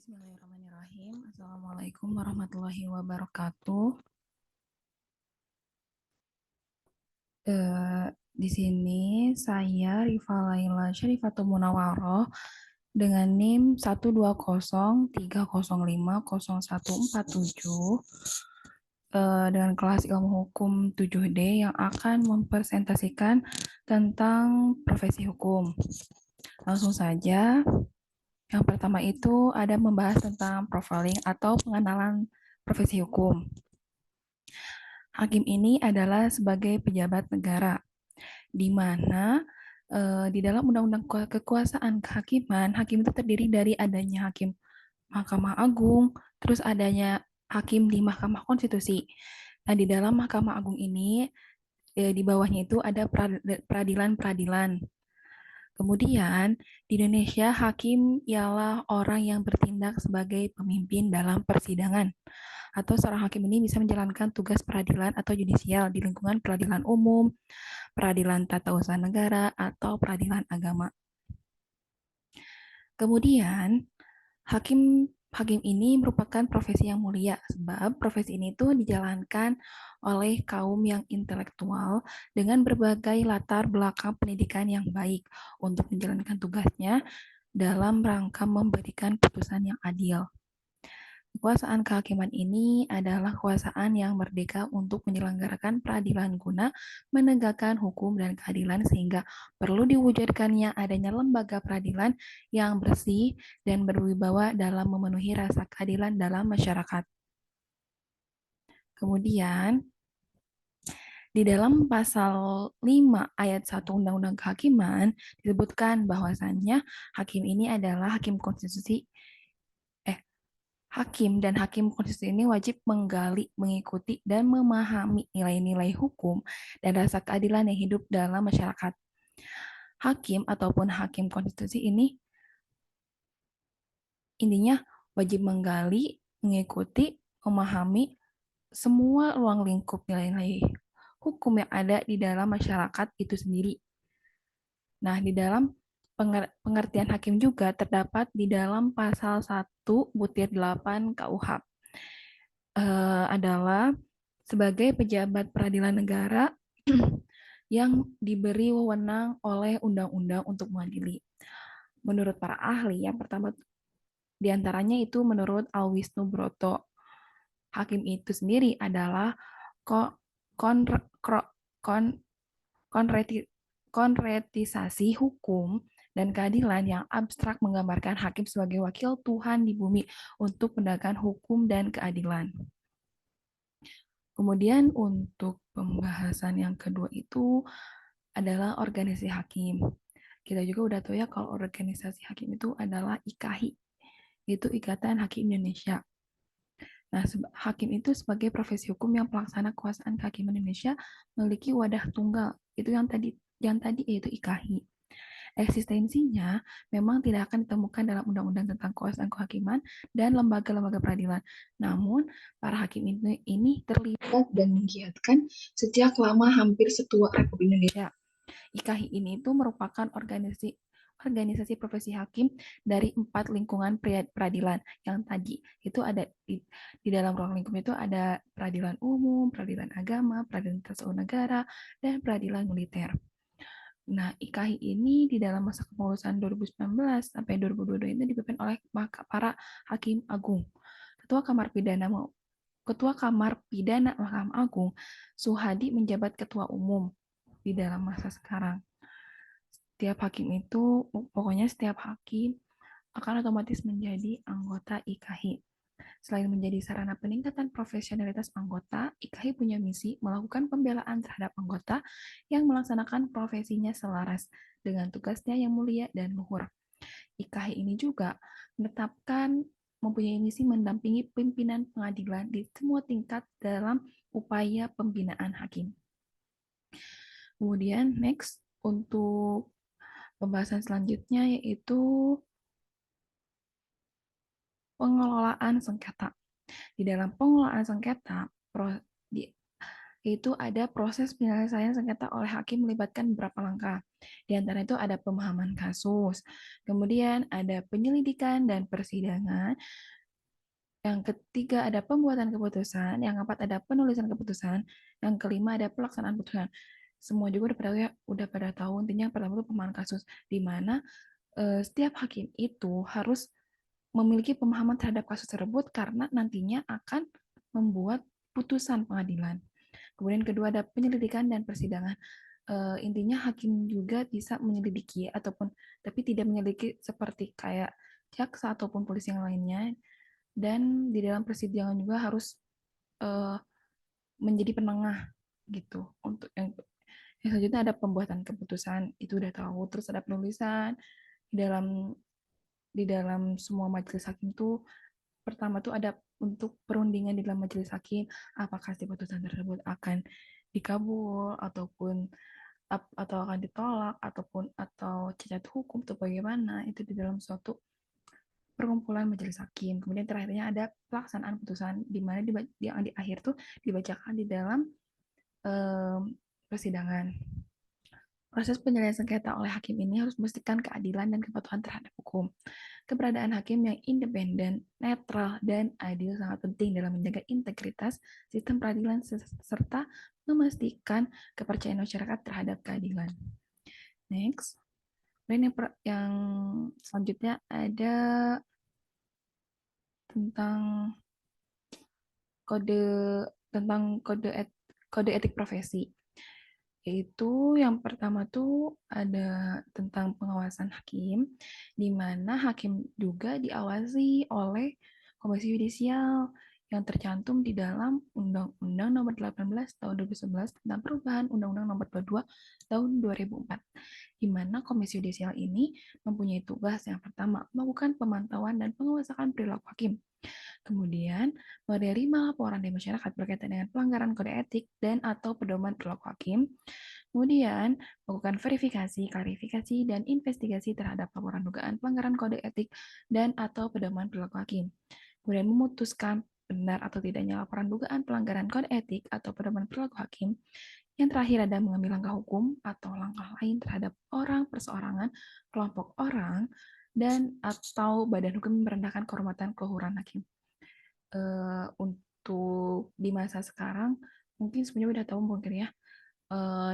Bismillahirrahmanirrahim. Assalamualaikum warahmatullahi wabarakatuh. Di sini saya Rifa Laila Syarifatul Munawaroh dengan NIM 12030500147 dengan kelas ilmu hukum 7D yang akan mempresentasikan tentang profesi hukum. Langsung saja. Yang pertama itu ada membahas tentang profiling atau pengenalan profesi hukum. Hakim ini adalah sebagai pejabat negara, di mana di dalam Undang-Undang Kekuasaan Kehakiman, hakim itu terdiri dari adanya hakim Mahkamah Agung, terus adanya hakim di Mahkamah Konstitusi. Nah, di dalam Mahkamah Agung ini, di bawahnya itu ada peradilan-peradilan. Kemudian, di Indonesia, hakim ialah orang yang bertindak sebagai pemimpin dalam persidangan. Atau seorang hakim ini bisa menjalankan tugas peradilan atau yudisial di lingkungan peradilan umum, peradilan tata usaha negara, atau peradilan agama. Kemudian, hakim ini merupakan profesi yang mulia, sebab profesi ini tuh dijalankan oleh kaum yang intelektual dengan berbagai latar belakang pendidikan yang baik untuk menjalankan tugasnya dalam rangka memberikan putusan yang adil. Kekuasaan kehakiman ini adalah kekuasaan yang merdeka untuk menyelenggarakan peradilan guna menegakkan hukum dan keadilan sehingga perlu diwujudkannya adanya lembaga peradilan yang bersih dan berwibawa dalam memenuhi rasa keadilan dalam masyarakat. Kemudian, di dalam pasal 5 ayat 1 Undang-Undang Kehakiman disebutkan bahwasannya hakim ini adalah hakim konstitusi Hakim dan hakim konstitusi ini wajib menggali, mengikuti, dan memahami nilai-nilai hukum dan rasa keadilan yang hidup dalam masyarakat. Hakim ataupun hakim konstitusi ini intinya wajib menggali, mengikuti, memahami semua ruang lingkup nilai-nilai hukum yang ada di dalam masyarakat itu sendiri. Nah, di dalam pengertian hakim juga terdapat di dalam pasal 1/8 KUH. Adalah sebagai pejabat peradilan negara yang diberi wewenang oleh undang-undang untuk mengadili. Menurut para ahli, yang pertama diantaranya itu menurut Alwisnu Broto, hakim itu sendiri adalah konkretisasi hukum dan keadilan yang abstrak menggambarkan hakim sebagai wakil Tuhan di bumi untuk menegakkan hukum dan keadilan. Kemudian untuk pembahasan yang kedua itu adalah organisasi hakim. Kita juga udah tahu ya kalau organisasi hakim itu adalah IKHI, yaitu Ikatan Hakim Indonesia. Nah, hakim itu sebagai profesi hukum yang pelaksana kekuasaan kehakiman Indonesia memiliki wadah tunggal. Itu yang tadi yaitu IKHI. Eksistensinya memang tidak akan ditemukan dalam undang-undang tentang kekuasaan kehakiman dan lembaga-lembaga peradilan. Namun, para hakim ini terlibat dan menggiatkan sejak lama hampir setua Republik Indonesia. IKHI ini itu merupakan organisasi profesi hakim dari 4 lingkungan peradilan yang tadi itu ada di dalam ruang lingkup itu ada peradilan umum, peradilan agama, peradilan tata usaha negara, dan peradilan militer. Nah, IKHI ini di dalam masa kepengurusan 2019 sampai 2022 ini dipimpin oleh para hakim agung. Ketua Kamar Pidana Mahkamah Agung, Suhadi menjabat ketua umum di dalam masa sekarang. Setiap hakim akan otomatis menjadi anggota IKHI. Selain menjadi sarana peningkatan profesionalitas anggota, IKHI punya misi melakukan pembelaan terhadap anggota yang melaksanakan profesinya selaras dengan tugasnya yang mulia dan luhur. IKHI ini juga mempunyai misi mendampingi pimpinan pengadilan di semua tingkat dalam upaya pembinaan hakim. Kemudian next untuk pembahasan selanjutnya yaitu pengelolaan sengketa. Di dalam pengelolaan sengketa, itu ada proses penyelesaian sengketa oleh hakim melibatkan beberapa langkah. Di antara itu ada pemahaman kasus, kemudian ada penyelidikan dan persidangan, yang ketiga ada pembuatan keputusan, yang keempat ada penulisan keputusan, yang kelima ada pelaksanaan putusan. Semua juga udah pada tahu intinya yang pertama itu pemahaman kasus, di mana setiap hakim itu harus memiliki pemahaman terhadap kasus tersebut karena nantinya akan membuat putusan pengadilan. Kemudian kedua ada penyelidikan dan persidangan. Intinya hakim juga bisa menyelidiki ataupun tapi tidak menyelidiki seperti kayak jaksa ataupun polisi yang lainnya. Dan di dalam persidangan juga harus uh, menjadi penengah gitu. Untuk yang selanjutnya ada pembuatan keputusan, itu udah tahu. Terus ada penulisan di dalam semua majelis hakim tuh pertama tuh ada untuk perundingan di dalam majelis hakim, apakah si putusan tersebut akan dikabul ataupun atau akan ditolak ataupun atau cacat hukum atau bagaimana, itu di dalam suatu perkumpulan majelis hakim. Kemudian terakhirnya ada pelaksanaan putusan di mana yang di akhir tuh dibacakan di dalam persidangan. Proses penyelesaian sengketa oleh hakim ini harus memastikan keadilan dan kepatuhan terhadap hukum. Keberadaan hakim yang independen, netral, dan adil sangat penting dalam menjaga integritas sistem peradilan serta memastikan kepercayaan masyarakat terhadap keadilan. Next. Dan yang selanjutnya ada tentang kode kode etik profesi. Yaitu yang pertama tuh ada tentang pengawasan hakim, di mana hakim juga diawasi oleh Komisi Yudisial yang tercantum di dalam Undang-Undang Nomor 18 Tahun 2011 tentang perubahan Undang-Undang Nomor 22 Tahun 2004, di mana Komisi Yudisial ini mempunyai tugas yang pertama melakukan pemantauan dan pengawasan perilaku hakim. Kemudian, menerima laporan dari masyarakat berkaitan dengan pelanggaran kode etik dan atau pedoman perilaku hakim. Kemudian, melakukan verifikasi, klarifikasi, dan investigasi terhadap laporan dugaan pelanggaran kode etik dan atau pedoman perilaku hakim. Kemudian memutuskan benar atau tidaknya laporan dugaan pelanggaran kode etik atau pedoman perilaku hakim. Yang terakhir ada mengambil langkah hukum atau langkah lain terhadap orang, perseorangan, kelompok orang, dan atau badan hukum yang merendahkan kehormatan keluhuran hakim. Untuk di masa sekarang mungkin sebenarnya udah tahu mungkin ya,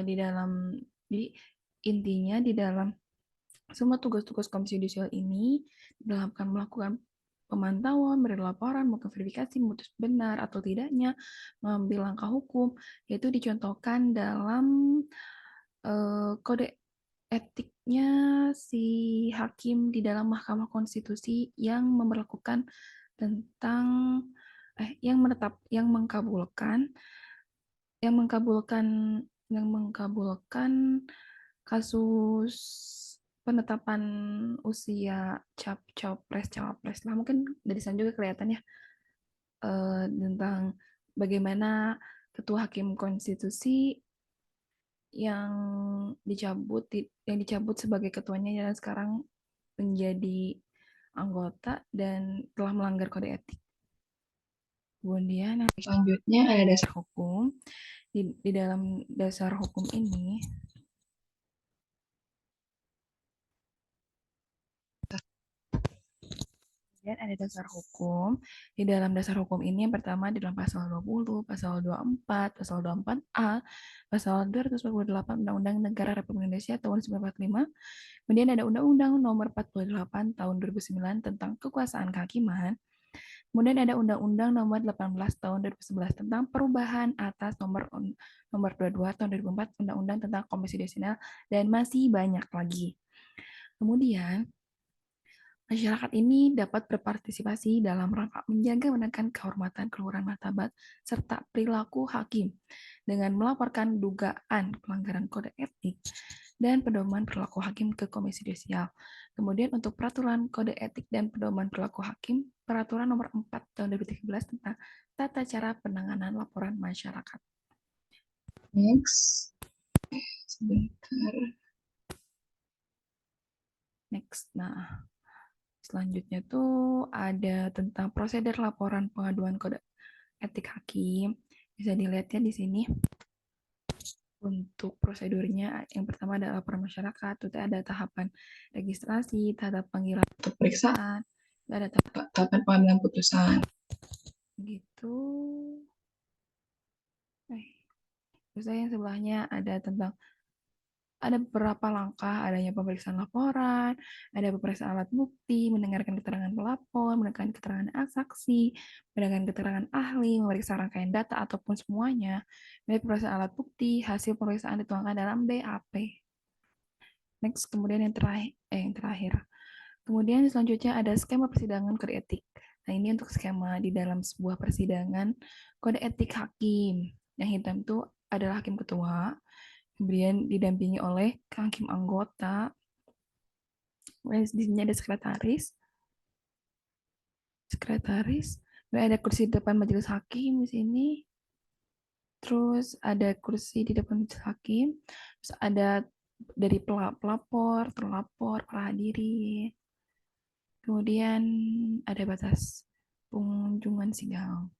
di dalam jadi intinya di dalam semua tugas-tugas Komisi Yudisial ini dalam melakukan pemantauan, beri laporan, melakukan verifikasi, memutus benar atau tidaknya, mengambil langkah hukum, yaitu dicontohkan dalam kode etiknya si hakim di dalam Mahkamah Konstitusi yang memperlakukan tentang yang mengkabulkan yang mengkabulkan yang mengkabulkan kasus penetapan usia capres cawapres lah, mungkin dari sana juga kelihatan ya, tentang bagaimana ketua hakim konstitusi yang dicabut sebagai ketuanya dan sekarang menjadi anggota dan telah melanggar kode etik. Kemudian yang selanjutnya ada dasar hukum. Di dalam dasar hukum ini dan ada dasar hukum. Di dalam dasar hukum ini yang pertama di dalam pasal 20, pasal 24, pasal 24A, pasal 248 Undang-Undang Negara Republik Indonesia tahun 1945. Kemudian ada Undang-Undang Nomor 48 tahun 2009 tentang kekuasaan kehakiman. Kemudian ada Undang-Undang Nomor 18 tahun 2011 tentang perubahan atas Nomor 22 tahun 2004 Undang-Undang tentang Komisi Yudisial dan masih banyak lagi. Kemudian masyarakat ini dapat berpartisipasi dalam rangka menjaga menekan kehormatan, keluhuran martabat, serta perilaku hakim dengan melaporkan dugaan pelanggaran kode etik dan pedoman perilaku hakim ke Komisi Yudisial. Kemudian untuk peraturan kode etik dan pedoman perilaku hakim, peraturan nomor 4 tahun 2013 tentang tata cara penanganan laporan masyarakat. Next. Sebentar. Next. Nah, selanjutnya tuh ada tentang prosedur laporan pengaduan kode etik hakim. Bisa dilihat ya di sini. Untuk prosedurnya, yang pertama adalah laporan masyarakat, itu ada tahapan registrasi, tahap panggilan untuk pemeriksaan, ada tahapan pengambilan putusan. Gitu. Terus yang sebelahnya ada tentang ada beberapa langkah, adanya pemeriksaan laporan, ada pemeriksaan alat bukti, mendengarkan keterangan pelapor, mendengarkan keterangan saksi, mendengarkan keterangan ahli, memeriksa rangkaian data ataupun semuanya, dari pemeriksaan alat bukti, hasil pemeriksaan dituangkan dalam BAP. Next, kemudian yang terakhir. Kemudian selanjutnya ada skema persidangan kode etik. Nah, ini untuk skema di dalam sebuah persidangan kode etik hakim. Yang hitam itu adalah hakim ketua, kemudian didampingi oleh hakim anggota. Di sini ada sekretaris, ada kursi di depan majelis hakim di sini. Terus ada kursi di depan majelis hakim. Terus ada dari pelapor, terlapor, para hadirin. Kemudian ada batas pengunjungan sidang.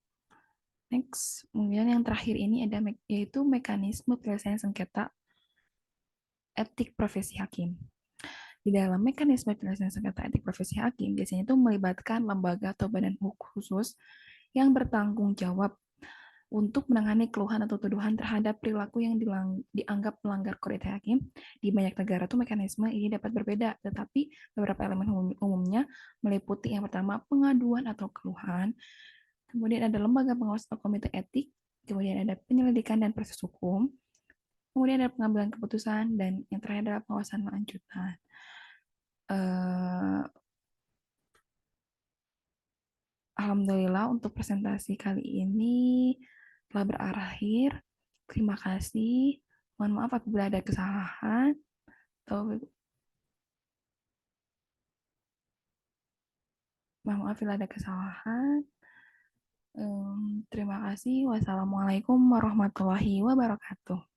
Next, kemudian yang terakhir ini ada yaitu mekanisme penyelesaian sengketa etik profesi hakim. Di dalam mekanisme penyelesaian sengketa etik profesi hakim, biasanya itu melibatkan lembaga atau badan khusus yang bertanggung jawab untuk menangani keluhan atau tuduhan terhadap perilaku yang dianggap melanggar kode etik hakim. Di banyak negara tuh mekanisme ini dapat berbeda, tetapi beberapa elemen umumnya meliputi yang pertama pengaduan atau keluhan, kemudian ada lembaga pengawas atau komite etik, kemudian ada penyelidikan dan proses hukum, kemudian ada pengambilan keputusan, dan yang terakhir adalah pengawasan lanjutan. Uh, Alhamdulillah untuk presentasi kali ini telah berakhir. Terima kasih. Mohon maaf apabila ada kesalahan atau mohon maaf bila ada kesalahan. Terima kasih. Wassalamualaikum warahmatullahi wabarakatuh.